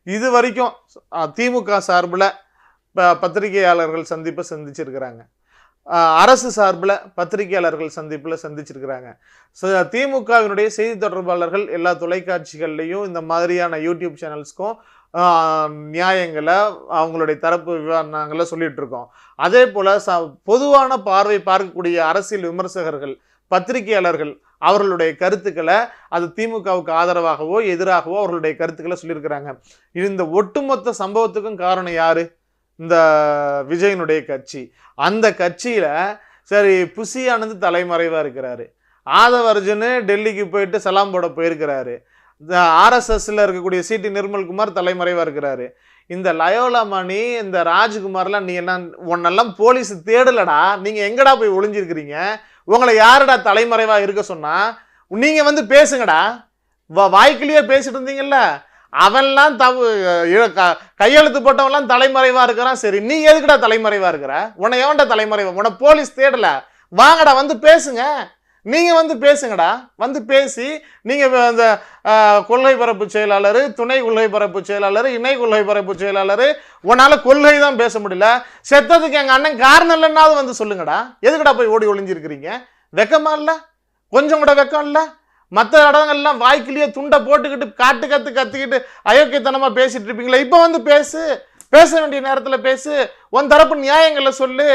இது வரைக்கும் திமுக சார்பில் பத்திரிகையாளர்கள் சந்திப்பை சந்திச்சிருக்கிறாங்க, அரசு சார்பில் பத்திரிகையாளர்கள் சந்திப்பில் சந்திச்சிருக்கிறாங்க. திமுகவினுடைய செய்தி தொடர்பாளர்கள் எல்லா தொலைக்காட்சிகள்லையும் இந்த மாதிரியான யூடியூப் சேனல்ஸ்க்கும் நியாயங்களை அவங்களுடைய தரப்பு விவரணங்களை சொல்லிட்டு இருக்கோம். அதே போல பொதுவான பார்வை பார்க்கக்கூடிய அரசியல் விமர்சகர்கள், பத்திரிகையாளர்கள் அவர்களுடைய கருத்துக்களை அது திமுகவுக்கு ஆதரவாகவோ எதிராகவோ அவர்களுடைய கருத்துக்களை சொல்லியிருக்கிறாங்க. இந்த ஒட்டுமொத்த சம்பவத்துக்கும் காரணம் யாரு? இந்த விஜயனுடைய கட்சி. அந்த கட்சியில சரி புசியானது தலைமறைவா இருக்கிறாரு, ஆதவ அர்ஜுன் டெல்லிக்கு போயிட்டு சலாம் போட போயிருக்கிறாரு, ஆர்எஸ்எஸ்ல இருக்கக்கூடிய சிடி நிர்மல்குமார் தலைமறைவா இருக்கிறாரு. இந்த லயோலா மணி, இந்த ராஜ்குமார்லாம் நீ என்ன உன்னெல்லாம் போலீஸ் தேடலடா, நீங்க எங்கடா போய் ஒளிஞ்சிருக்கிறீங்க? உங்களை யாருடா தலைமறைவா இருக்க சொன்னா? நீங்க வந்து பேசுங்கடா. வாய்க்கிலேயே பேசிட்டு இருந்தீங்கல்ல, அவன்லாம் கையெழுத்து போட்டவன்லாம் தலைமறைவா இருக்கிறான். சரி, நீ எதுக்குடா தலைமறைவா இருக்கிற? உன்னை எவன்டா தலைமறைவா? உன்னை போலீஸ் தேடல, வாங்கடா வந்து பேசுங்க. நீங்க வந்து பேசுங்கடா, வந்து பேசி நீங்க அந்த கொள்கை பரப்பு செயலாளர், துணை கொள்கை பரப்பு செயலாளர், இணை கொள்கை பரப்பு செயலாளர், உன்னால கொள்கை தான் பேச முடியல, செத்ததுக்கு எங்க அண்ணன் காரணம் இல்லைன்னாவது வந்து சொல்லுங்கடா. எதுக்குடா போய் ஓடி ஒளிஞ்சிருக்கிறீங்க? வெக்கமா இல்ல? கொஞ்சம் கூட வெக்கம் இல்ல? மற்ற இடங்கள்லாம் வாய்க்கிலேயே துண்டை போட்டுக்கிட்டு கத்துக்கிட்டு அயோக்கியத்தனமா பேசிட்டு இருப்பீங்களா? இப்ப வந்து பேச வேண்டிய நேரத்துல பேசு, உன் தரப்பு நியாயங்களை சொல்லு.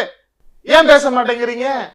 ஏன் பேச மாட்டேங்கிறீங்க?